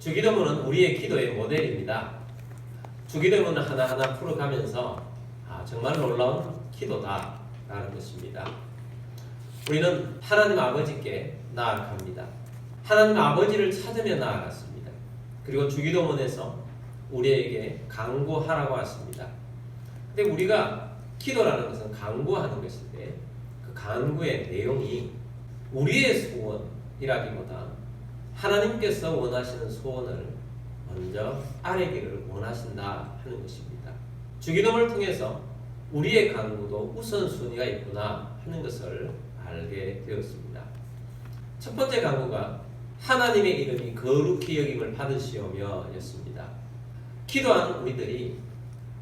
주기도문은 우리의 기도의 모델입니다. 주기도문을 하나하나 풀어가면서 정말 놀라운 기도다라는 것입니다. 우리는 하나님 아버지께 나아갑니다. 하나님 아버지를 찾으며 나아갔습니다. 그리고 주기도문에서 우리에게 간구하라고 하십니다. 근데 우리가 기도라는 것은 간구하는 것인데 그 간구의 내용이 우리의 소원이라기보다 하나님께서 원하시는 소원을 먼저 아뢰기를 원하신다 하는 것입니다. 주기도문을 통해서 우리의 간구도 우선순위가 있구나 하는 것을 알게 되었습니다. 첫 번째 간구가 하나님의 이름이 거룩히 여김을 받으시오며 였습니다. 기도하는 우리들이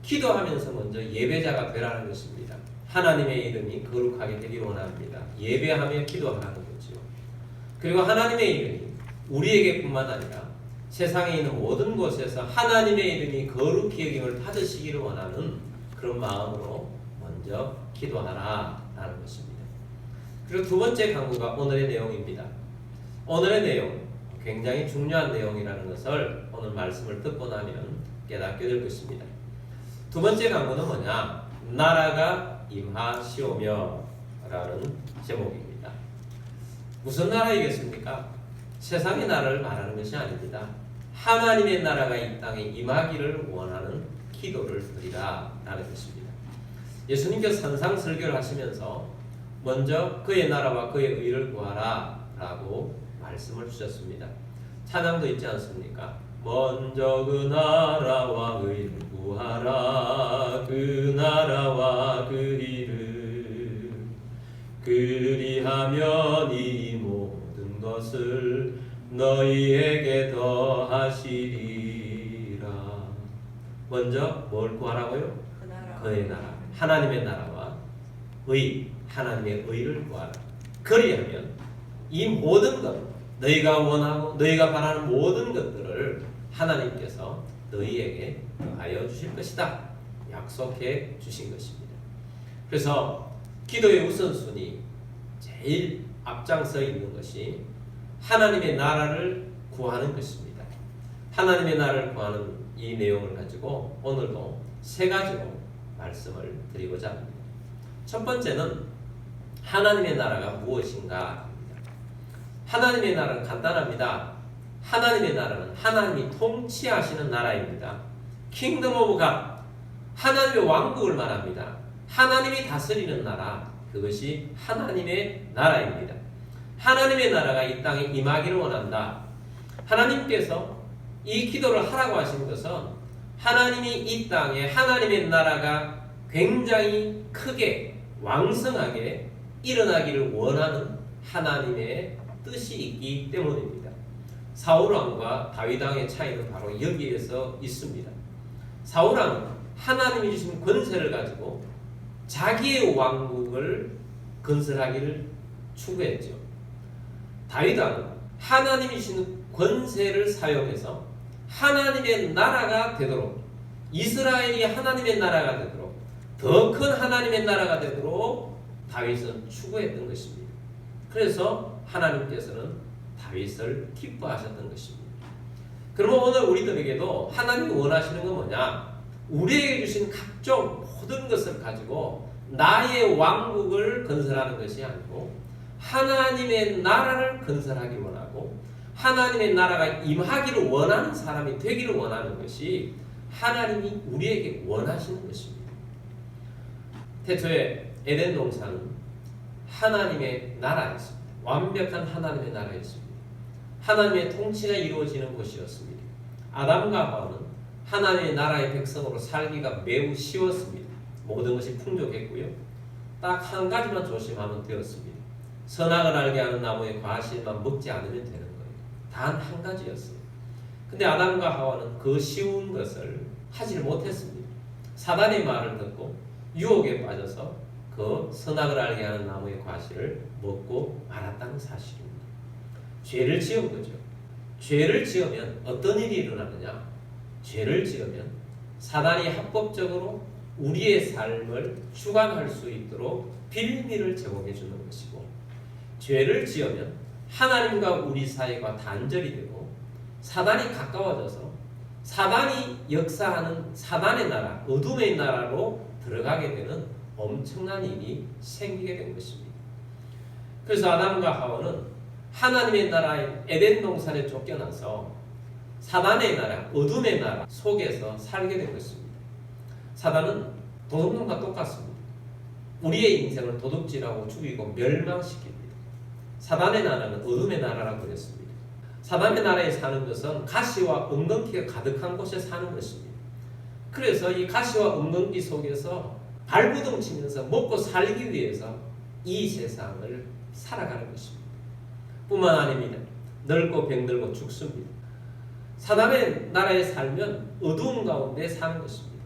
기도하면서 먼저 예배자가 되라는 것입니다. 하나님의 이름이 거룩하게 되기를 원합니다. 예배하며 기도하라는 거죠. 그리고 하나님의 이름이 우리에게뿐만 아니라 세상에 있는 모든 곳에서 하나님의 이름이 거룩히 여김을 받으시기를 원하는 그런 마음으로 먼저 기도하라라는 것입니다. 그리고 두 번째 간구가 오늘의 내용입니다. 오늘의 내용 굉장히 중요한 내용이라는 것을 오늘 말씀을 듣고 나면 깨닫게 될 것입니다. 두 번째 간구는 뭐냐? 나라가 임하시오며 라는 제목입니다. 무슨 나라이겠습니까? 세상의 나라를 말하는 것이 아닙니다. 하나님의 나라가 이 땅에 임하기를 원하는 기도를 드리라 라는 것입니다. 예수님께서 산상설교를 하시면서 먼저 그의 나라와 그의 의를 구하라 라고 말씀을 주셨습니다. 찬양도 있지 않습니까? 먼저 그 나라와 의를 구하라. 그 나라와 그 의를 그리하면 이 모든 것을 너희에게 더하시리라. 먼저 뭘 구하라고요? 그의 나라, 하나님의 나라와 하나님의 의를 구하라. 그리하면 이 모든 것, 너희가 원하고 너희가 바라는 모든 것들을 하나님께서 너희에게 더하여 주실 것이다. 약속해 주신 것입니다. 그래서 기도의 우선순위 제일 앞장서 있는 것이 하나님의 나라를 구하는 것입니다. 하나님의 나라를 구하는 이 내용을 가지고 오늘도 세 가지로 말씀을 드리고자 합니다. 첫 번째는 하나님의 나라가 무엇인가? 하나님의 나라는 간단합니다. 하나님의 나라는 하나님이 통치하시는 나라입니다. Kingdom of God, 하나님의 왕국을 말합니다. 하나님이 다스리는 나라, 그것이 하나님의 나라입니다. 하나님의 나라가 이 땅에 임하기를 원한다. 하나님께서 이 기도를 하라고 하신 것은 하나님이 이 땅에 하나님의 나라가 굉장히 크게 왕성하게 일어나기를 원하는 하나님의 뜻이 있기 때문입니다. 사울왕과 다윗왕의 차이는 바로 여기에서 있습니다. 사울왕은 하나님이 주신 권세를 가지고 자기의 왕국을 건설하기를 추구했죠. 다윗왕은 하나님이 주신 권세를 사용해서 하나님의 나라가 되도록, 이스라엘이 하나님의 나라가 되도록, 더 큰 하나님의 나라가 되도록 다윗은 추구했던 것입니다. 그래서 하나님께서는 다윗을 기뻐하셨던 것입니다. 그러면 오늘 우리들에게도 하나님이 원하시는 건 뭐냐? 우리에게 주신 각종 모든 것을 가지고 나의 왕국을 건설하는 것이 아니고 하나님의 나라를 건설하기 원하고 하나님의 나라가 임하기를 원하는 사람이 되기를 원하는 것이 하나님이 우리에게 원하시는 것입니다. 태초에 에덴 동산은 하나님의 나라였습니다. 완벽한 하나님의 나라였습니다. 하나님의 통치가 이루어지는 곳이었습니다. 아담과 하와는 하나님의 나라의 백성으로 살기가 매우 쉬웠습니다. 모든 것이 풍족했고요. 딱 한 가지만 조심하면 되었습니다. 선악을 알게 하는 나무의 과실만 먹지 않으면 되는 거예요. 단 한 가지였어요. 근데 아담과 하와는 그 쉬운 것을 하지 못했습니다. 사단의 말을 듣고 유혹에 빠져서 그 선악을 알게 하는 나무의 과실을 먹고 말았다는 사실입니다. 죄를 지은 거죠. 죄를 지으면 어떤 일이 일어나느냐? 죄를 지으면 사단이 합법적으로 우리의 삶을 주관할 수 있도록 빌미를 제공해 주는 것이고, 죄를 지으면 하나님과 우리 사이가 단절이 되고 사단이 가까워져서 사단이 역사하는 사단의 나라, 어둠의 나라로 들어가게 되는 엄청난 일이 생기게 된 것입니다. 그래서 아담과 하와는 하나님의 나라인 에덴 동산에 쫓겨나서 사단의 나라, 어둠의 나라 속에서 살게 된 것입니다. 사단은 도둑놈과 똑같습니다. 우리의 인생을 도둑질하고 죽이고 멸망시킵니다. 사단의 나라는 어둠의 나라라고 그랬습니다. 사단의 나라에 사는 것은 가시와 엉겅퀴가 가득한 곳에 사는 것입니다. 그래서 이 가시와 엉겅퀴 속에서 발부둥 치면서 먹고 살기 위해서 이 세상을 살아가는 것입니다. 뿐만 아닙니다. 늙고 병들고 죽습니다. 사단의 나라에 살면 어두운 가운데 사는 것입니다.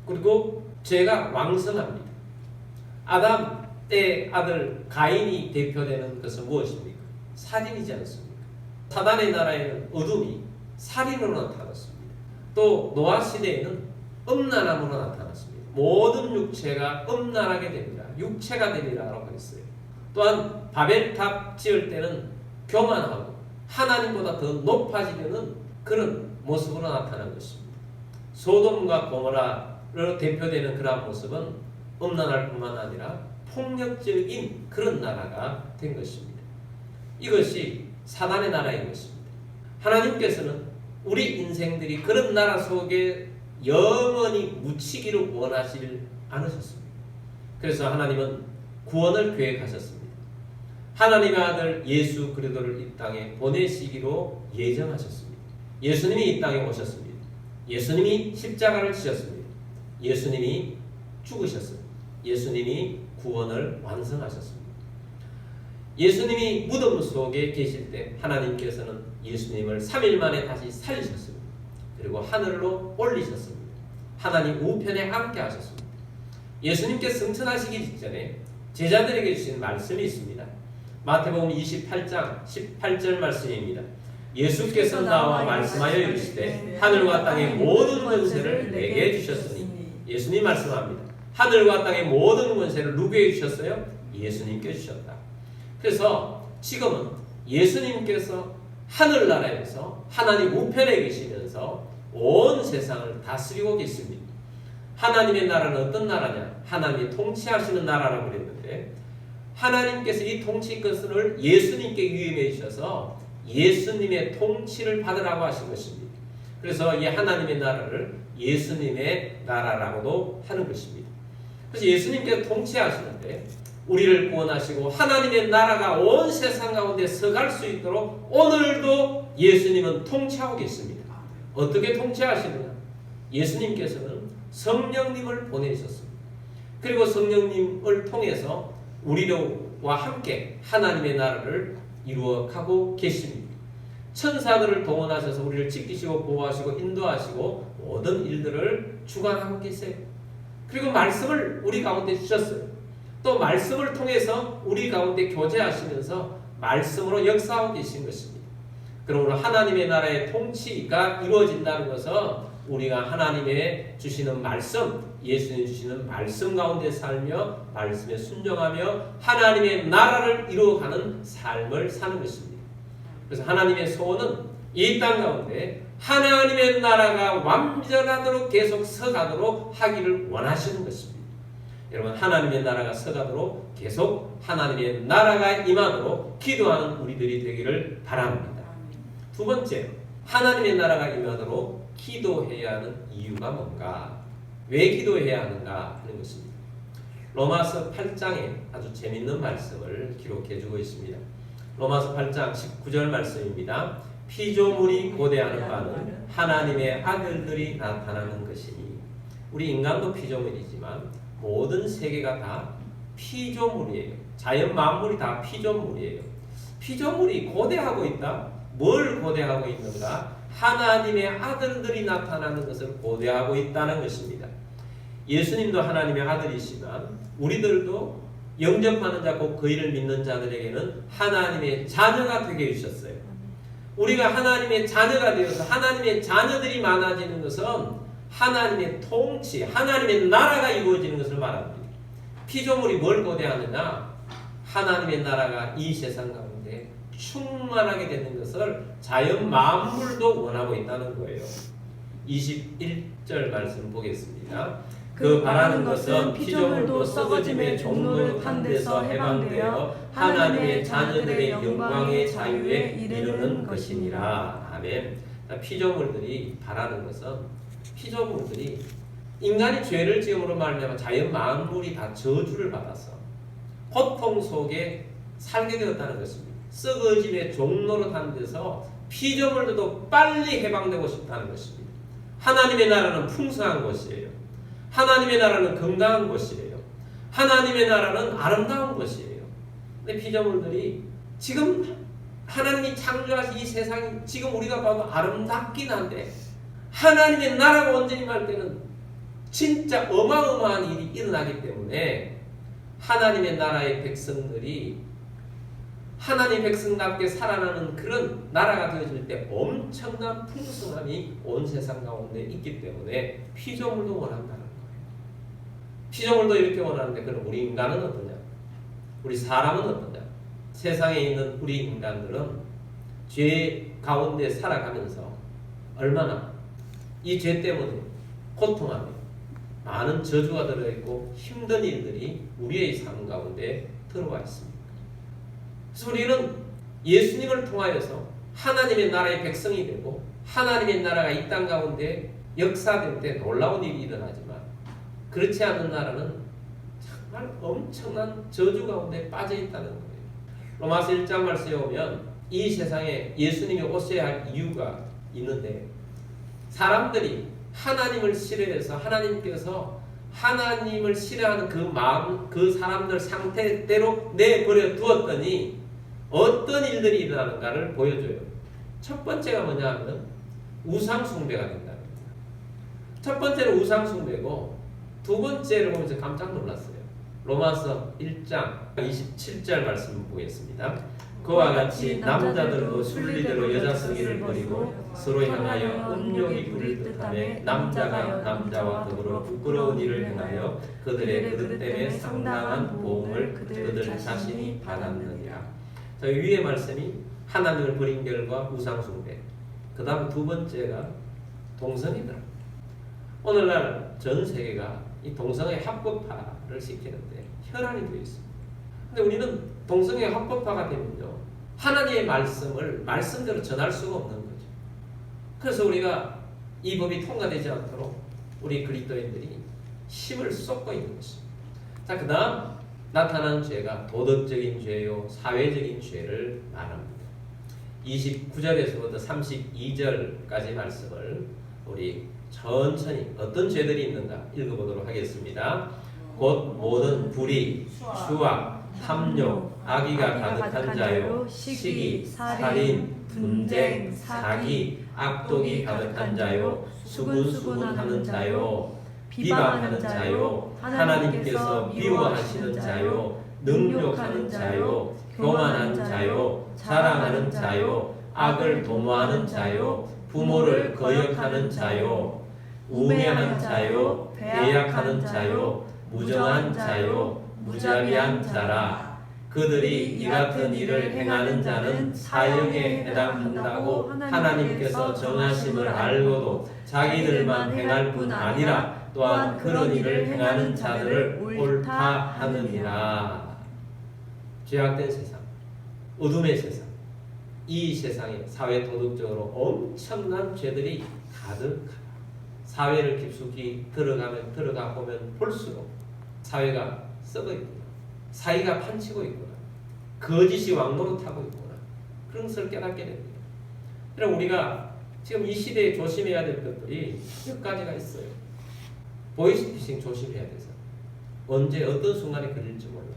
그리고 죄가 왕성합니다. 아담 때의 아들 가인이 대표되는 것은 무엇입니까? 살인이지 않습니까? 사단의 나라에는 어둠이 살인으로 나타났습니다. 또 노아 시대에는 음란함으로 나타났습니다. 모든 육체가 음란하게 됩니다. 육체가 되리라고 했어요. 또한 바벨탑 지을 때는 교만하고 하나님보다 더 높아지려는 그런 모습으로 나타난 것입니다. 소돔과 고모라로 대표되는 그러한 모습은 음란할 뿐만 아니라 폭력적인 그런 나라가 된 것입니다. 이것이 사단의 나라인 것입니다. 하나님께서는 우리 인생들이 그런 나라 속에 영원히 묻히기를 원하지 않으셨습니다. 그래서 하나님은 구원을 계획하셨습니다. 하나님의 아들 예수 그리스도를 이 땅에 보내시기로 예정하셨습니다. 예수님이 이 땅에 오셨습니다. 예수님이 십자가를 지셨습니다. 예수님이 죽으셨습니다. 예수님이 구원을 완성하셨습니다. 예수님이 무덤 속에 계실 때 하나님께서는 예수님을 3일 만에 다시 살리셨습니다. 그리고 하늘로 올리셨습니다. 하나님 우편에 앉게 하셨습니다. 예수님께 승천하시기 직전에 제자들에게 주신 말씀이 있습니다. 마태복음 28장 18절 말씀입니다. 예수께서 나와 말씀하여 이르시되 하늘과 땅의 모든 권세를 내게 주셨으니 예수님 말씀합니다. 하늘과 땅의 모든 권세를 누구에게 주셨어요? 예수님께 주셨다. 그래서 지금은 예수님께서 하늘나라에서 하나님 우편에 계시면서 온 세상을 다스리고 계십니다. 하나님의 나라는 어떤 나라냐? 하나님이 통치하시는 나라라고 그랬는데 하나님께서 이 통치권을 예수님께 위임해 주셔서 예수님의 통치를 받으라고 하신 것입니다. 그래서 이 하나님의 나라를 예수님의 나라라고도 하는 것입니다. 그래서 예수님께서 통치하시는데 우리를 구원하시고 하나님의 나라가 온 세상 가운데 서갈 수 있도록 오늘도 예수님은 통치하고 계십니다. 어떻게 통치하시느냐? 예수님께서는 성령님을 보내셨습니다. 그리고 성령님을 통해서 우리와 함께 하나님의 나라를 이루어가고 계십니다. 천사들을 동원하셔서 우리를 지키시고 보호하시고 인도하시고 모든 일들을 주관하고 계세요. 그리고 말씀을 우리 가운데 주셨어요. 또 말씀을 통해서 우리 가운데 교제하시면서 말씀으로 역사하고 계신 것입니다. 그러므로 하나님의 나라의 통치가 이루어진다는 것은 우리가 하나님의 주시는 말씀, 예수님 주시는 말씀 가운데 살며 말씀에 순종하며 하나님의 나라를 이루어가는 삶을 사는 것입니다. 그래서 하나님의 소원은 이 땅 가운데 하나님의 나라가 완전하도록 계속 서가도록 하기를 원하시는 것입니다. 여러분, 하나님의 나라가 서가도록 계속 하나님의 나라가 임하도록 기도하는 우리들이 되기를 바랍니다. 두 번째, 하나님의 나라가 임하도록 기도해야 하는 이유가 뭔가? 왜 기도해야 하는가 하는 것입니다. 로마서 8장에 아주 재밌는 말씀을 기록해주고 있습니다. 로마서 8장 19절 말씀입니다. 피조물이 고대하는 바는 하나님의 아들들이 나타나는 것이니. 우리 인간도 피조물이지만 모든 세계가 다 피조물이에요. 자연 만물이 다 피조물이에요. 피조물이 고대하고 있다? 뭘 고대하고 있는가? 하나님의 아들들이 나타나는 것을 고대하고 있다는 것입니다. 예수님도 하나님의 아들이시지만 우리들도 영접하는 자 곧 그 이를 믿는 자들에게는 하나님의 자녀가 되게 해주셨어요. 우리가 하나님의 자녀가 되어서 하나님의 자녀들이 많아지는 것은 하나님의 통치, 하나님의 나라가 이루어지는 것을 말합니다. 피조물이 뭘 고대하느냐? 하나님의 나라가 이 세상 가운데 충만하게 되는 것을 자연 만물도 원하고 있다는 거예요. 21절 말씀 보겠습니다. 그 바라는 것은 피조물도 썩어짐의 종로를 탄 데서 해방되어 하나님의 자녀들의 영광의 자유에 이르는 것이니라. 아멘. 피조물들이 바라는 것은 피조물들이 인간이 죄를 지음으로 말미암아 자연 만물이 다 저주를 받아서 고통 속에 살게 되었다는 것입니다. 썩어짐의 종로로 탄 데서 피조물들도 빨리 해방되고 싶다는 것입니다. 하나님의 나라는 풍성한 것이에요. 하나님의 나라는 건강한 것이에요. 하나님의 나라는 아름다운 것이에요. 근데 피조물들이 지금 하나님이 창조하신 이 세상이 지금 우리가 봐도 아름답긴 한데 하나님의 나라가 온전히 말 때는 진짜 어마어마한 일이 일어나기 때문에 하나님의 나라의 백성들이 하나님 백성답게 살아나는 그런 나라가 되어질 때 엄청난 풍성함이 온 세상 가운데 있기 때문에 피조물도 원한다는 거예요. 피조물도 이렇게 원하는데 그럼 우리 인간은 어떠냐? 우리 사람은 어떠냐? 세상에 있는 우리 인간들은 죄 가운데 살아가면서 얼마나 이 죄 때문에 고통하며 많은 저주가 들어있고 힘든 일들이 우리의 삶 가운데 들어와 있습니다. 그래서 우리는 예수님을 통하여서 하나님의 나라의 백성이 되고 하나님의 나라가 이 땅 가운데 역사될 때 놀라운 일이 일어나지만 그렇지 않은 나라는 정말 엄청난 저주 가운데 빠져 있다는 거예요. 로마서 1장 말씀에 보면 이 세상에 예수님이 오셔야 할 이유가 있는데 사람들이 하나님을 싫어해서 하나님께서 하나님을 싫어하는 그 마음, 그 사람들 상태대로 내버려 두었더니 어떤 일들이 일어나는가를 보여줘요. 첫 번째가 뭐냐 하면 우상숭배가 된다는 거예요. 첫 번째는 우상숭배고 두 번째를 보면서 깜짝 놀랐어요. 로마서 1장 27절 말씀 보겠습니다. 그와 같이 남자들도 순리대로 여자 성의를 버리고 서로 향하여 음욕이 부릴 듯하며 남자가 남자와 더불어 부끄러운 일을 행하여 그들의 그릇 때문에 상당한 보응을 그들 자신이 받았느니라. 자, 위의 말씀이 하나님을 버린 결과 우상숭배. 그 다음 두 번째가 동성애들. 오늘날 전 세계가 이 동성애 합법화를 시키는데 혈안이 되어 있습니다. 근데 우리는 동성애 합법화가 되면요 하나님의 말씀을 말씀대로 전할 수가 없는 거죠. 그래서 우리가 이 법이 통과되지 않도록 우리 그리스도인들이 힘을 쏟고 있는 것입니다. 자, 그 다음 나타난 죄가 도덕적인 죄요 사회적인 죄를 말합니다. 29절에서부터 32절까지 말씀을 우리 천천히 어떤 죄들이 있는가 읽어보도록 하겠습니다. 곧 모든 불의, 수악, 탐욕, 악의가 가득한 자요, 시기, 살인, 분쟁, 사기, 악독이 가득한 자요, 수군수군하는 자요, 비방하는 자요, 하나님께서 미워하시는 자요, 능욕하는 자요, 교만한 자요, 자랑하는 자요, 악을 도모하는 자요, 부모를 거역하는 자요, 우매한 자요, 배약하는 자요, 무정한 자요, 무자비한 자라. 그들이 이 같은 일을 행하는 자는 사형에 해당한다고 하나님께서 정하심을 알고도 자기들만 행할 뿐 아니라 또한 그런 일을 행하는 자들을 옳다 하느니라. 죄악된 세상, 어둠의 세상, 이 세상에 사회 도덕적으로 엄청난 죄들이 가득하다. 사회를 깊숙이 들어가 보면 볼수록 사회가 썩어 있구나. 사회가 판치고 있구나. 거짓이 왕노릇하고 있구나. 그런 것을 깨닫게 됩니다. 그럼 우리가 지금 이 시대에 조심해야 될 것들이 몇 가지가 있어요. 보이스피싱 조심해야 돼서 언제 어떤 순간에 걸릴지 몰라요.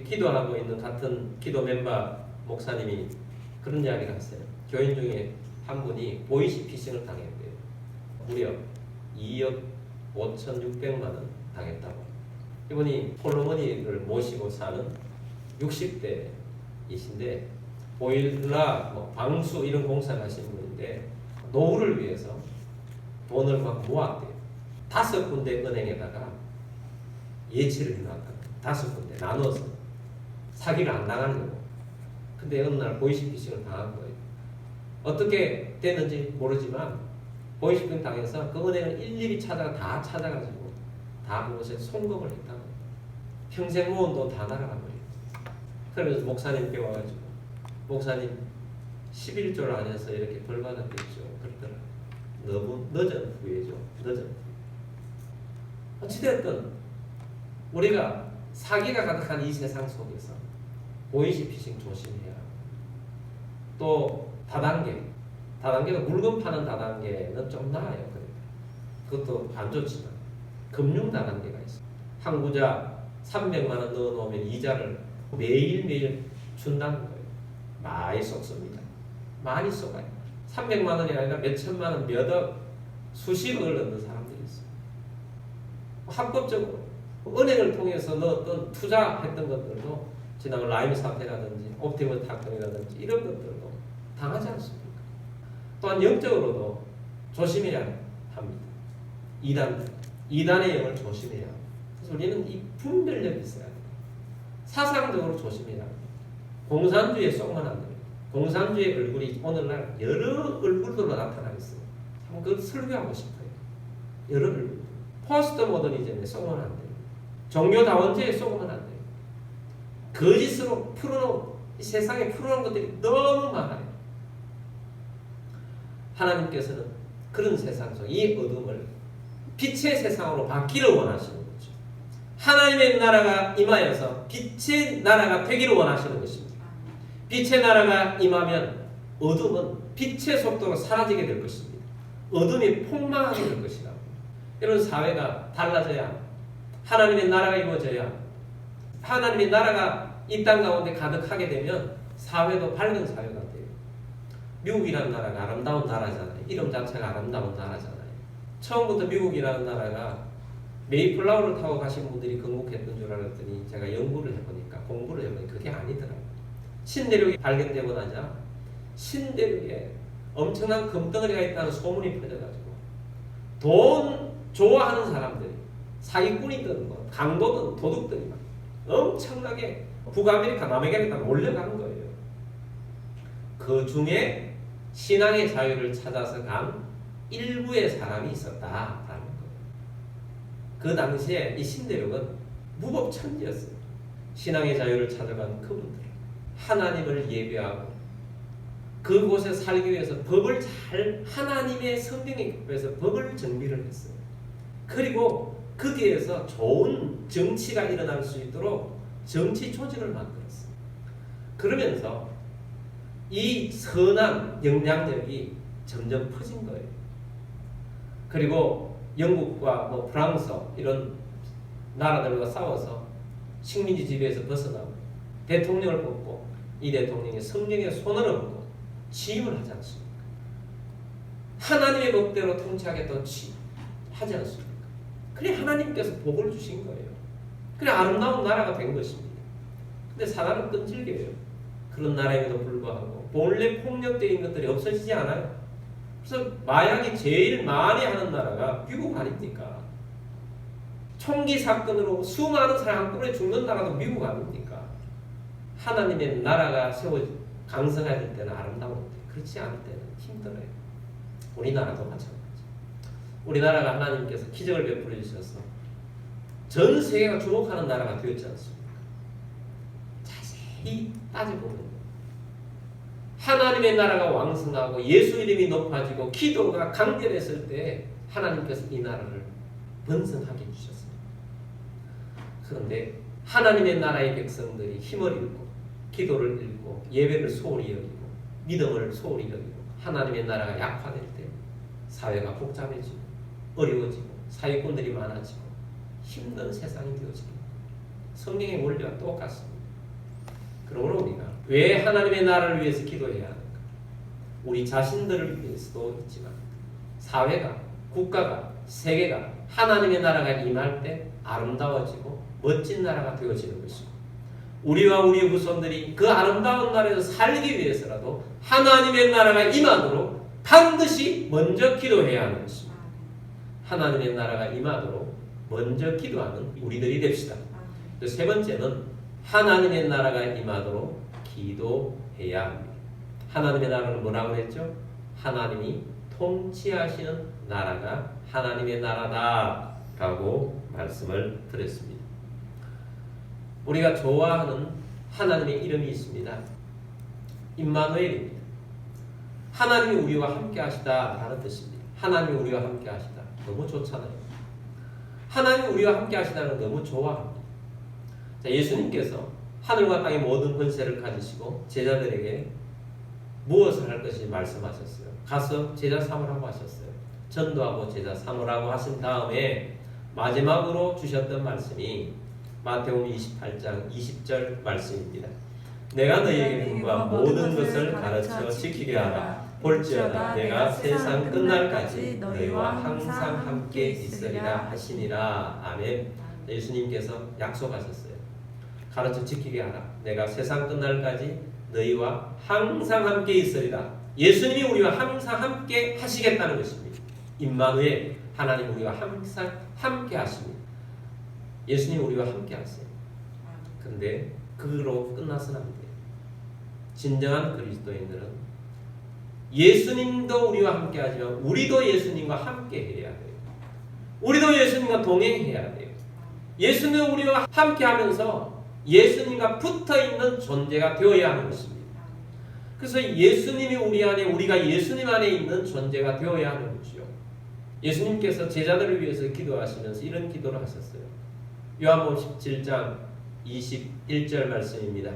기도하고 있는 같은 기도 멤버 목사님이 그런 이야기를 했어요. 교인 중에 한 분이 보이스피싱을 당했대요. 무려 2억 5,600만 원 당했다고. 이분이 홀로머니를 모시고 사는 60대이신데 보일러, 방수 이런 공사를 하시는 분인데 노후를 위해서 돈을 막 모았대요. 5군데 은행에다가 예치를 해놨다. 5군데 나눠서 사기를 안 당하려고. 근데 어느 날 보이스피싱을 당한 거예요. 어떻게 됐는지 모르지만 보이스피싱 당해서 그 은행을 일일이 다 찾아가지고 다 그곳에 송금을 했다고. 평생 모은 돈 다 날아가 버려요. 그러면서 목사님께 와가지고 목사님 11조를 안 해서 이렇게 벌 받았겠죠. 그러더라. 너무 늦은 후회죠. 늦은 후회. 어찌됐든 우리가 사기가 가득한 이 세상 속에서 보이스피싱 조심해야 하고, 또 다단계가 물건 파는 다단계는 좀 나아요. 그것도 안 좋지만 금융 다단계가 있어요. 한 구자 300만 원 넣어놓으면 이자를 매일매일 준다는 거예요. 많이 쏟습니다. 많이 쏟아요. 300만 원이 아니라 몇 천만 원, 몇 억, 수십억을 넣는 사람들이 있어요. 합법적으로 은행을 통해서 넣었던 투자했던 것들도 지난번 라임 사태라든지 옵티머 탁동이라든지 이런 것들도 당하지 않습니까? 또한 영적으로도 조심해야 합니다. 이단의 영을 조심해야 합니다. 그래서 우리는 이 분별력이 있어야 돼요. 사상적으로 조심해야 합니다. 공산주의에 쏘면 안 돼요. 공산주의 얼굴이 오늘날 여러 얼굴로 나타나겠어요. 한번 그걸 설교하고 싶어요. 여러 얼굴. 포스트 모더니즘에 쏘면 안 돼요. 종교다원주의에 쏘면 안 돼요. 거짓으로 풀어놓은, 이 세상에 풀어놓은 것들이 너무 많아요. 하나님께서는 그런 세상 속 이 어둠을 빛의 세상으로 바뀌를 원하시는 거죠. 하나님의 나라가 임하여서 빛의 나라가 되기를 원하시는 것입니다. 빛의 나라가 임하면 어둠은 빛의 속도로 사라지게 될 것입니다. 어둠이 폭망하게 될 것이다. 이런 사회가 달라져야, 하나님의 나라가 이루어져야, 하나님의 나라가 이 땅 가운데 가득하게 되면 사회도 밝은 사회가 돼요. 미국이라는 나라가 아름다운 나라잖아요. 이름 자체가 아름다운 나라잖아요. 처음부터 미국이라는 나라가 메이플라워를 타고 가신 분들이 건국했던 줄 알았더니 제가 공부를 해보니 그게 아니더라고요. 신대륙이 발견되고 나자 신대륙에 엄청난 금덩어리가 있다는 소문이 퍼져가지고 돈 좋아하는 사람들이, 사기꾼이든 뭐 강도든 도둑들이 막 엄청나게 북아메리카, 남아메리카 몰려가는 거예요. 그 중에 신앙의 자유를 찾아서 간 일부의 사람이 있었다라는 거예요. 그 당시에 이 신대륙은 무법천지였어요. 신앙의 자유를 찾아간 그분들, 하나님을 예배하고 그곳에 살기 위해서 법을 하나님의 성경에 위해서 법을 정비를 했어요. 그리고 거기에서 좋은 정치가 일어날 수 있도록 정치 조직을 만들었어요. 그러면서 이 선한 영향력이 점점 퍼진 거예요. 그리고 영국과 프랑스 이런 나라들과 싸워서 식민지 지배에서 벗어나고 대통령을 뽑고 이 대통령이 성령의 손을 얹고 취임을 하지 않습니까? 하나님의 법대로 통치하겠다고 하지 않습니까? 그래 하나님께서 복을 주신 거예요. 그래 아름다운 나라가 된 것입니다. 근데 사단은 끈질겨요. 그런 나라에도 불구하고 본래 폭력적인 것들이 없어지지 않아요. 그래서 마약이 제일 많이 하는 나라가 미국 아닙니까? 총기 사건으로 수많은 사람 한꺼번에 죽는 나라도 미국 아닙니까? 하나님의 나라가 강성할 때는 아름다운데 그렇지 않을 때는 힘들어요. 우리나라도 마찬가지. 우리나라가 하나님께서 기적을 베풀어 주셔서 전 세계가 주목하는 나라가 되었지 않습니까? 자세히 따져보면 하나님의 나라가 왕성하고 예수 이름이 높아지고 기도가 강렬했을 때 하나님께서 이 나라를 번성하게 해주셨습니다. 그런데 하나님의 나라의 백성들이 힘을 잃고 기도를 잃고 예배를 소홀히 여기고 믿음을 소홀히 여기고 하나님의 나라가 약화될 때 사회가 복잡해지고 어려워지고 사기꾼들이 많아지고 힘든 세상이 되어집니다. 성경의 원리와 똑같습니다. 그러므로 우리가 왜 하나님의 나라를 위해서 기도해야 하는가? 우리 자신들을 위해서도 있지만 사회가, 국가가, 세계가 하나님의 나라가 임할 때 아름다워지고 멋진 나라가 되어지는 것이고 우리와 우리 후손들이 그 아름다운 나라에서 살기 위해서라도 하나님의 나라가 임하도록 반드시 먼저 기도해야 하는 것입니다. 하나님의 나라가 임하도록 먼저 기도하는 우리들이 됩시다. 세 번째는 하나님의 나라가 임하도록 기도해야 해야 합니다. 하나님의 나라는 뭐라고 했죠? 하나님이 통치하시는 나라가 하나님의 나라다라고 말씀을 드렸습니다. 우리가 좋아하는 하나님의 이름이 있습니다. 임마누엘입니다. 하나님이 우리와 함께 하시다라는 뜻입니다. 하나님이 우리와 함께 하시다. 너무 좋잖아요. 하나님이 우리와 함께 하시다는 걸 너무 좋아합니다. 자, 예수님께서 하늘과 땅의 모든 권세를 가지시고 제자들에게 무엇을 할 것인지 말씀하셨어요. 가서 제자 삼으라고 하셨어요. 전도하고 제자 삼으라고 하신 다음에 마지막으로 주셨던 말씀이 마태복음 28장 20절 말씀입니다. 내가 너희에게 분부한 모든 것을 가르쳐 지키게 하라. 볼지어다 내가 세상 끝날까지 너희와 항상 함께 있으리라 하시니라. 아멘. 예수님께서 약속하셨어요. 가르쳐 지키게 하라. 내가 세상 끝날까지 너희와 항상 함께 있으리라. 예수님이 우리와 항상 함께 하시겠다는 것입니다. 임마누엘, 하나님 우리와 항상 함께 하십니다. 예수님 우리와 함께 하세요. 그런데 그로 끝나서는 안 돼요. 진정한 그리스도인들은 예수님도 우리와 함께 하지만 우리도 예수님과 함께 해야 돼요. 우리도 예수님과 동행해야 돼요. 예수님은 우리와 함께 하면서 예수님과 붙어있는 존재가 되어야 하는 것입니다. 그래서 예수님이 우리 안에, 우리가 예수님 안에 있는 존재가 되어야 하는 것이요. 예수님께서 제자들을 위해서 기도하시면서 이런 기도를 하셨어요. 요한복음 17장 21절 말씀입니다.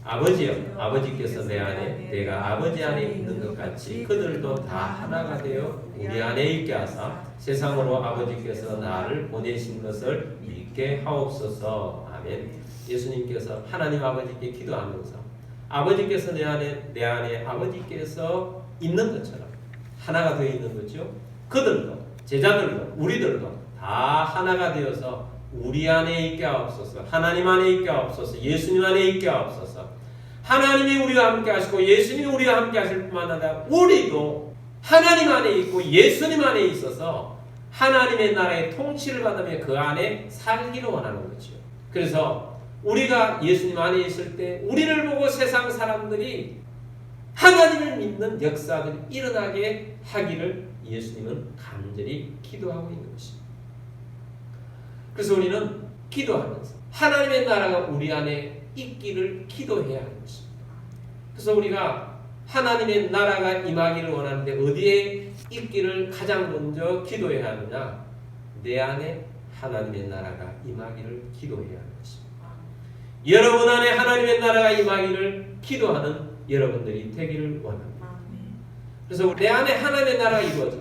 아버지여, 아버지께서 내 안에, 내가 아버지 안에 있는 것 같이 그들도 다 하나가 되어 우리 안에 있게 하사 세상으로 아버지께서 나를 보내신 것을 믿게 하옵소서. 아멘. 예수님께서 하나님 아버지께 기도하면서 아버지께서 내 안에 아버지께서 있는 것처럼 하나가 되어 있는 거죠. 그들도, 제자들도, 우리들도 다 하나가 되어서 우리 안에 있게 하옵소서. 하나님 안에 있게 하옵소서. 예수님 안에 있게 하옵소서. 하나님이 우리와 함께 하시고 예수님이 우리와 함께 하실 뿐만 아니라 우리도 하나님 안에 있고 예수님 안에 있어서 하나님의 나라의 통치를 받으며 그 안에 살기를 원하는 거죠. 그래서 우리가 예수님 안에 있을 때 우리를 보고 세상 사람들이 하나님을 믿는 역사들이 일어나게 하기를 예수님은 간절히 기도하고 있는 것입니다. 그래서 우리는 기도하면서 하나님의 나라가 우리 안에 있기를 기도해야 하는 것입니다. 그래서 우리가 하나님의 나라가 임하기를 원하는데 어디에 있기를 가장 먼저 기도해야 하느냐? 내 안에 하나님의 나라가 임하기를 기도해야 하는 것입니다. 여러분 안에 하나님의 나라가 임하기를 기도하는 여러분들이 되기를 원합니다. 그래서 내 안에 하나님의 나라가 이루어져.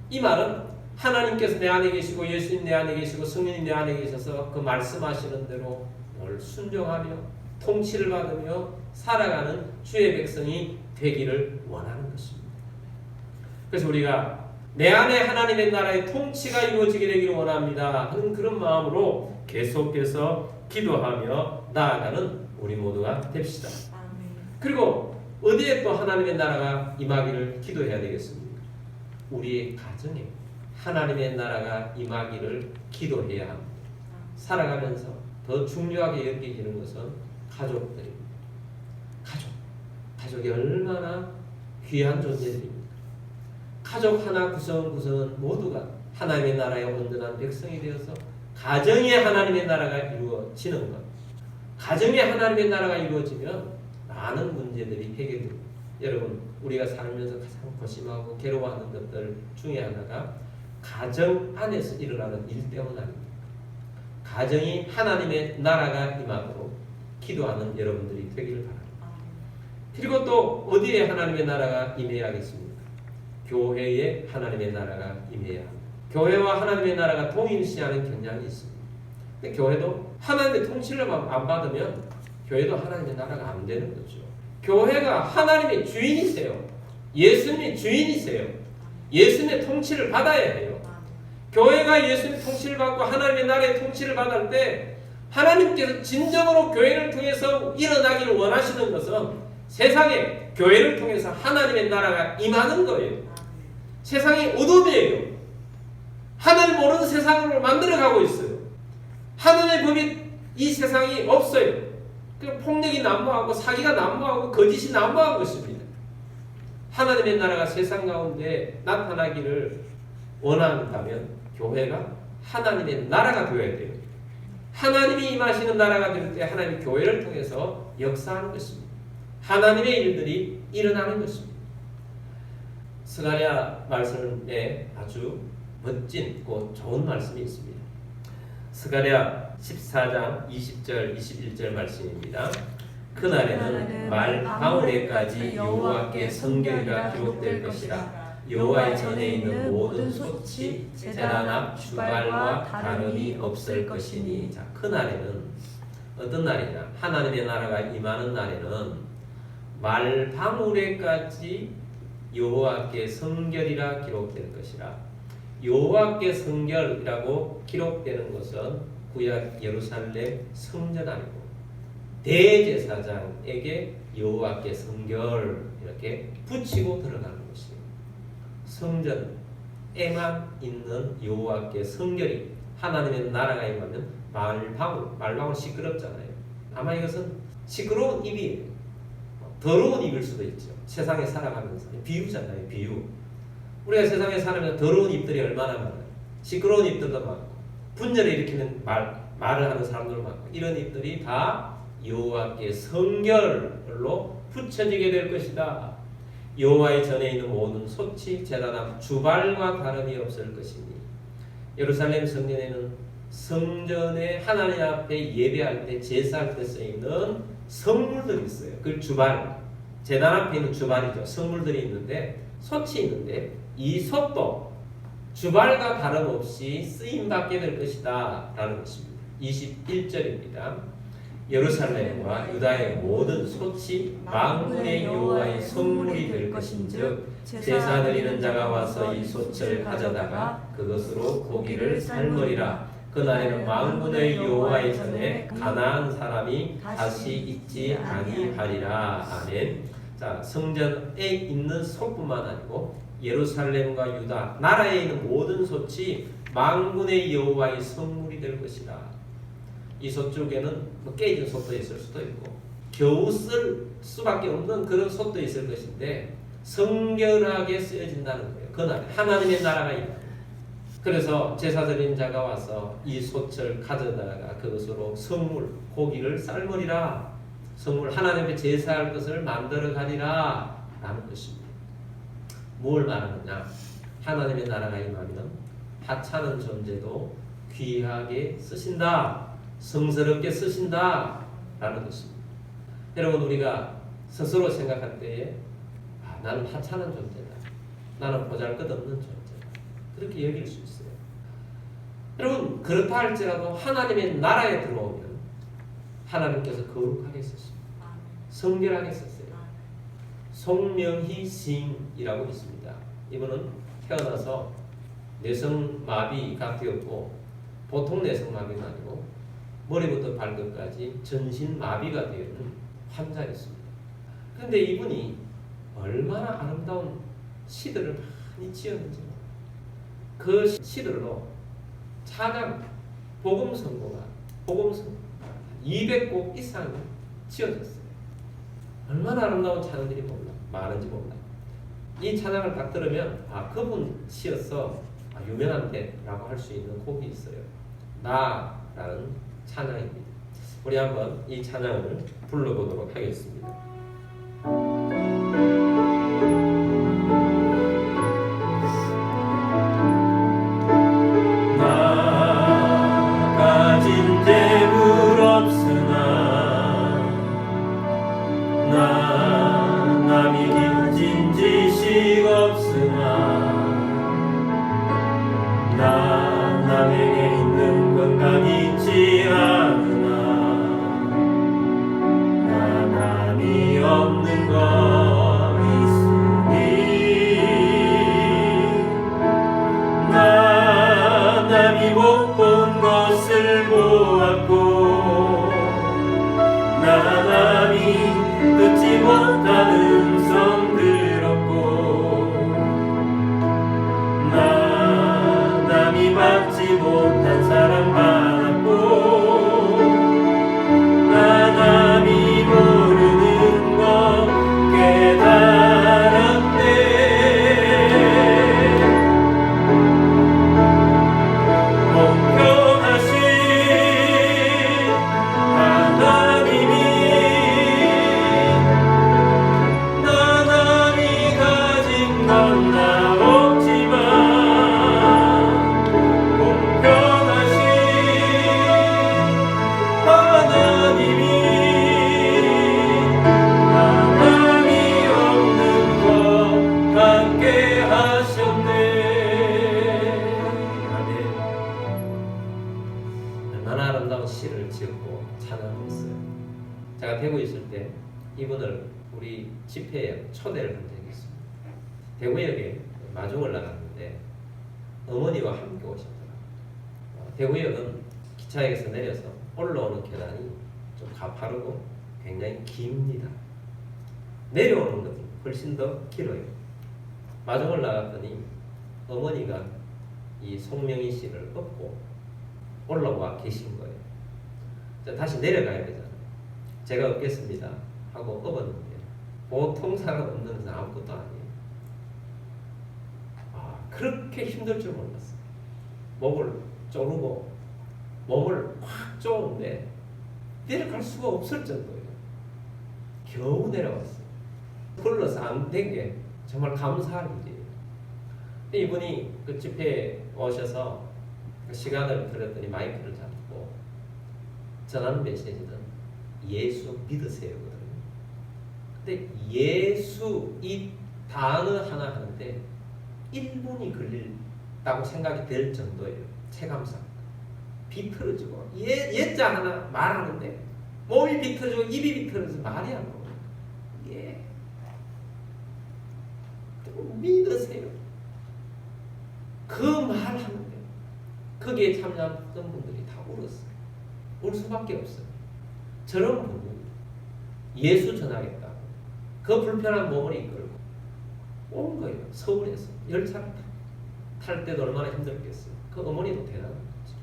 이 말은 하나님께서 내 안에 계시고 예수님 내 안에 계시고 성령님 내 안에 계셔서 그 말씀하시는 대로 늘 순종하며 통치를 받으며 살아가는 주의 백성이 되기를 원하는 것입니다. 그래서 우리가 내 안에 하나님의 나라의 통치가 이루어지게 되기를 원합니다 하는 그런 마음으로 계속해서 기도하며 나아가는 우리 모두가 됩시다. 그리고 어디에 또 하나님의 나라가 임하기를 기도해야 되겠습니까? 우리의 가정에 하나님의 나라가 임하기를 기도해야 합니다. 살아가면서 더 중요하게 여기지는 것은 가족들입니다. 가족이 얼마나 귀한 존재들입니까? 가족 하나 구성은 모두가 하나님의 나라의 온전한 백성이 되어서 가정에 하나님의 나라가 이루어지는 것. 가정에 하나님의 나라가 이루어지면 많은 문제들이 해결됩니다. 여러분, 우리가 살면서 가장 고심하고 괴로워하는 것들 중에 하나가 가정 안에서 일어나는 일 때문 아닙니까? 가정이 하나님의 나라가 임하도록 기도하는 여러분들이 되기를 바랍니다. 그리고 또 어디에 하나님의 나라가 임해야겠습니까? 교회에 하나님의 나라가 임해야 합니다. 교회와 하나님의 나라가 동일시하는 경향이 있습니다. 근데 교회도 하나님의 통치를 안 받으면 교회도 하나님의 나라가 안 되는 거죠. 교회가 하나님의 주인이세요. 예수님이 주인이세요. 예수님의 통치를 받아야 해요. 교회가 예수님의 통치를 받고 하나님의 나라의 통치를 받을 때 하나님께서 진정으로 교회를 통해서 일어나기를 원하시는 것은 세상에 교회를 통해서 하나님의 나라가 임하는 거예요. 세상이 어둠이에요. 하나님 모르는 세상을 만들어가고 있어요. 하나님의 법이 이 세상이 없어요. 그 폭력이 난무하고 사기가 난무하고 거짓이 난무한 것입니다. 하나님의 나라가 세상 가운데 나타나기를 원한다면 교회가 하나님의 나라가 되어야 돼요. 하나님이 임하시는 나라가 될 때 하나님의 교회를 통해서 역사하는 것입니다. 하나님의 일들이 일어나는 것입니다. 스가랴 말씀에 아주 멋진 좋은 말씀이 있습니다. 스가랴 14장 20절 21절 말씀입니다. 그날에는 말 방울에까지 여호와께 성결이라 기록될 것이라. 여호와의 전에 있는 모든 솥이 제단 앞 주발과 다름이 없을 것이니. 자, 그날에는 어떤 날이냐? 하나님의 나라가 임하는 날에는 말 방울에까지 여호와께 성결이라 기록될 것이라. 여호와께 성결이라고 기록되는 것은 구약 예루살렘 성전 아니고 대제사장에게 여호와께 성결 이렇게 붙이고 들어가는 것이에요. 성전에만 있는 여호와께 성결이 하나님의 나라가 임하면 말방울 시끄럽잖아요. 아마 이것은 시끄러운 입이에요. 더러운 입일 수도 있죠. 세상에 살아가면서 비유잖아요. 비유. 우리가 세상에 살면서 더러운 입들이 얼마나 많아요. 시끄러운 입들도 많고 분열을 일으키는 말을 하는 사람들도 많고 이런 입들이 다 여호와께 성결로 붙여지게 될 것이다. 여호와의 전에 있는 모든 솥이 제단 앞 주발과 다름이 없을 것이니. 예루살렘 성전에는 성전에 하나님 앞에 예배할 때 제사할 때 쓰이는 성물들이 있어요. 그 주발, 제단 앞에 있는 주발이죠. 성물들이 있는데 솥이 있는데 이 솥도 주발과 다름없이 쓰임받게 될 것이다 라는 것입니다. 21절입니다. 예루살렘과 유다의 모든 솥이 만군의 여호와의 성물이 될 것인즉 제사 드리는 자가 와서 이 솥을 가져다가 그것으로 고기를 삶으리라. 그날에는 만군의 여호와의 전에 가나안 사람이 다시 있지 아니하리라. 아멘. 자, 성전에 있는 솥뿐만 아니고 예루살렘과 유다 나라에 있는 모든 솥이 만군의 여호와의 성물이 될 것이다. 이 솥 쪽에는 깨진 솥도 있을 수도 있고 겨우 쓸 수밖에 없는 그런 솥도 있을 것인데 성결하게 쓰여진다는 거예요. 그날 하나님의 나라가 임하는. 그래서 제사 드린 자가 와서 이 솥을 가져다가 그것으로 성물 고기를 삶으리라. 성물 하나님의 제사할 것을 만들어 가리라 라는 것입니다. 뭘 말하느냐? 하나님의 나라가 임하면 하찮은 존재도 귀하게 쓰신다. 성스럽게 쓰신다 라는 것입니다. 여러분, 우리가 스스로 생각할 때에 나는 하찮은 존재다. 나는 보잘것없는 존재다. 그렇게 여길 수 있어요. 여러분, 그렇다 할지라도 하나님의 나라에 들어오면 하나님께서 거룩하게 쓰십니다. 성결하게 썼어요. 송명희 시인이라고 있습니다. 이분은 태어나서 뇌성마비가 되었고 보통 뇌성마비는 아니고 머리부터 발끝까지 전신마비가 되는 환자였습니다. 그런데 이분이 얼마나 아름다운 시들을 많이 지었는지 그 시들로 찬양, 복음성고가 200곡 이상 지어졌어요. 얼마나 아름다운 찬양들이 많은지 몰라. 이 찬양을 딱 들으면 그분 시여서 유명한데 라고 할 수 있는 곡이 있어요. 나라는 찬양입니다. 우리 한번 이 찬양을 불러보도록 하겠습니다. 나 가진 재물 없으나 나 남이 가진 지식 없으나 나 남에게 있는 건강이 있지 않으나 나 남이 없는 거 있으니 나 남이 못 본 것을 보았고 나 남이 듣지 못한 음성 들었고 나 남이 받지 못한 사랑 받았고 나 남이 하셨네. 아멘. 얼마나 아름다운 시를 지었고 찬양했어요. 제가 대구에 있을 때 이분을 우리 집회에 초대를 한 적이 있습니다. 대구역에 마중을 나갔는데 어머니와 함께 오셨더라고요. 대구역은 기차역에서 내려서 올라오는 계단이 좀 가파르고 굉장히 깁니다. 내려오는 것은 훨씬 더 길어요. 마중을 나갔더니 어머니가 이 송명희 씨를 업고 올라와 계신 거예요. 다시 내려가야 되잖아요. 제가 업겠습니다 하고 업었는데 보통 사람 업는 것은 아무것도 아니에요. 그렇게 힘들 줄 몰랐어요. 목을 조르고 몸을 확 쪼는데 내려갈 수가 없을 정도예요. 겨우 내려왔어요. 불러서 안 된 게 정말 감사할 일이에요. 이분이 그 집회에 오셔서 그 시간을 들었더니 마이크를 잡고 전하는 메시지는 예수 믿으세요거든요. 근데 예수 이 단어 하나 하는데 1분이 걸린다고 생각이 될 정도예요. 체감상. 비틀어지고 예자 하나 말하는데 몸이 비틀어지고 입이 비틀어져서 말이 안 나와요. 예. 믿으세요. 그 말하는데 거기에 참여했던 분들이 다 울었어요. 울 수밖에 없어요. 저런 분이 예수 전하겠다고 그 불편한 몸을 이끌고 온 거예요. 서울에서 열차를 탈 때도 얼마나 힘들겠어요. 그 어머니도 대단한 거죠.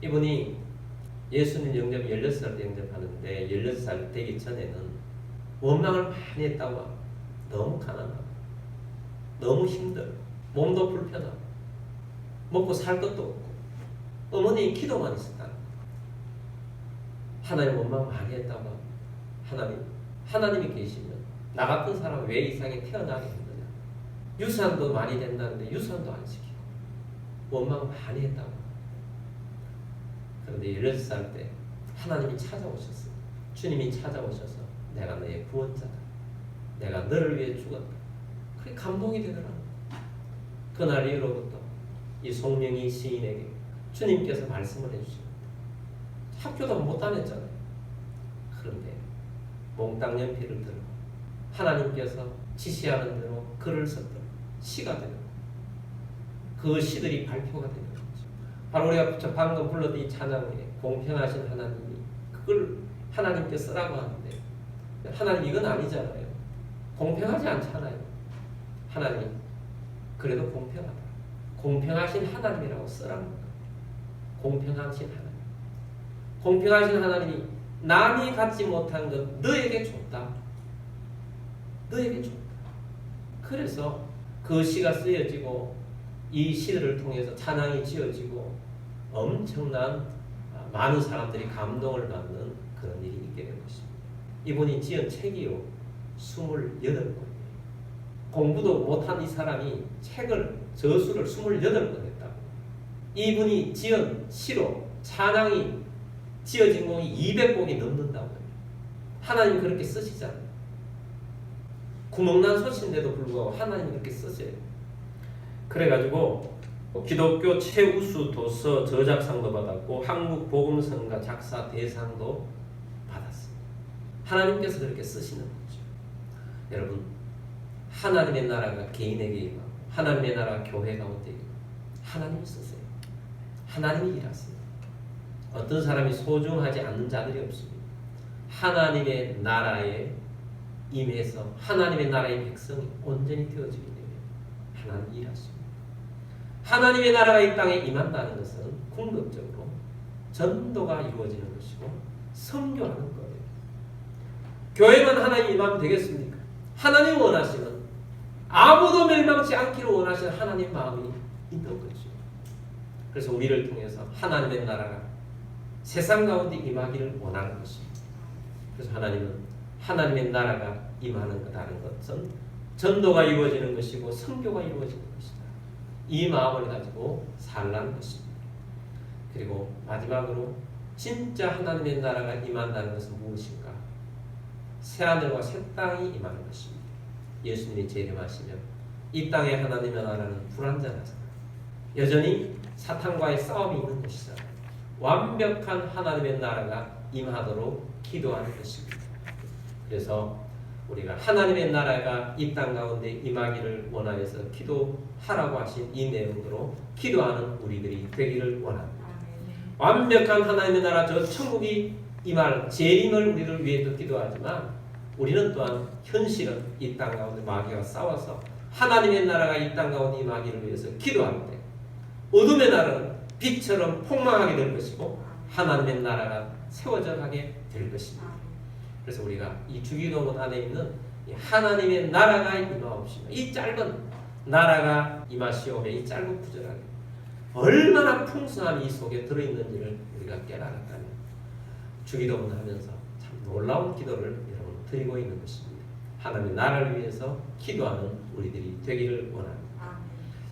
이분이 예수님 영접 16살 때 영접하는데 16살 되기 전에는 원망을 많이 했다고 합니다. 너무 가난하고 너무 힘들어 몸도 불편하고 먹고 살 것도 없고 어머니 기도만 있었다는 거예요. 하나님 원망 많이 했다고 합니다. 하나님이 계시면 나 같은 사람 왜 이 세상에 태어나게 했느냐. 유산도 많이 된다는데 유산도 안 시키고 원망 많이 했다고 합니다. 그런데 16살 때 하나님이 찾아오셨어요. 주님이 찾아오셔서 내가 너의 구원자다. 내가 너를 위해 죽었다. 그게 감동이 되더라고요. 그날 이후로부터 이 송명희 시인에게 주님께서 말씀을 해주십니다. 학교도 못 다녔잖아요. 그런데 몽땅 연필을 들고 하나님께서 지시하는 대로 글을 썼던 시가 되는 거예요. 그 시들이 발표가 되는 거죠. 바로 우리가 방금 불렀던 이 찬양에 공평하신 하나님이 그걸 하나님께 쓰라고 하는데 하나님 이건 아니잖아요. 공평하지 않잖아요. 하나님 그래도 공평하다. 공평하신 하나님이라고 쓰라는 거예요. 공평하신 하나님. 공평하신 하나님이 남이 갖지 못한 것 너에게 줬다. 너에게 줬다. 그래서 그 시가 쓰여지고 이 시를 통해서 찬양이 지어지고 엄청난 많은 사람들이 감동을 받는 그런 일이 있게 된 것입니다. 이분이 지은 책이요 28권이에요. 공부도 못한 이 사람이 책을 저수를 28권 했다고. 이분이 지은 시로 찬양이 지어진 곡이 200곡이 넘는다고. 하나님이 그렇게 쓰시잖아요. 구멍난 소시인데도 불구하고 하나님이 그렇게 쓰세요. 그래가지고 기독교 최우수 도서 저작상도 받았고 한국 복음성가 작사 대상도 받았습니다. 하나님께서 그렇게 쓰시는 거죠. 여러분, 하나님의 나라가 개인에게 임하고 하나님의 나라가 교회 가운데 임하고 하나님이 쓰세요. 하나님이 일하세요. 어떤 사람이 소중하지 않는 자들이 없습니다. 하나님의 나라에 임해서 하나님의 나라의 백성이 온전히 되어지기 때문에 하나님이 일하십니다. 하나님의 나라가 이 땅에 임한다는 것은 궁극적으로 전도가 이루어지는 것이고 선교하는 거예요. 교회만 하나님 임하면 되겠습니까? 하나님 원하시는 아무도 멸망치 않기를 원하시는 하나님 마음이 있는 거죠. 그래서 우리를 통해서 하나님의 나라가 세상 가운데 임하기를 원하는 것입니다. 그래서 하나님은 하나님의 나라가 임하는 것다는 것은 전도가 이루어지는 것이고 선교가 이루어지는 것이다. 이 마음을 가지고 살라는 것입니다. 그리고 마지막으로 진짜 하나님의 나라가 임한다는 것은 무엇인가? 새하늘과 새 땅이 임하는 것입니다. 예수님이 재림하시면 이 땅의 하나님의 나라는 불완전하잖아요. 여전히 사탄과의 싸움이 있는 것이잖아요. 완벽한 하나님의 나라가 임하도록 기도하는 것입니다. 그래서 우리가 하나님의 나라가 이 땅 가운데 임하기를 원하여서 기도하라고 하신 이 내용으로 기도하는 우리들이 되기를 원합니다. 완벽한 하나님의 나라, 저 천국이 임할 재림을 우리를 위해서 기도하지만 우리는 또한 현실은 이 땅 가운데 마귀와 싸워서 하나님의 나라가 이 땅 가운데 임하기를 위해서 기도할 때 어둠의 나라는 빛처럼 폭망하게 될 것이고 하나님의 나라가 세워져 가게 될 것입니다. 그래서 우리가 이 주기도문 안에 있는 이 하나님의 나라가 임하옵시며 이 짧은 나라가 임하시오며 이 짧은 구절하게 얼마나 풍성함이 이 속에 들어있는지를 우리가 깨달았다면 주기도문 하면서 참 놀라운 기도를 여러분 드리고 있는 것입니다. 하나님의 나라를 위해서 기도하는 우리들이 되기를 원합니다.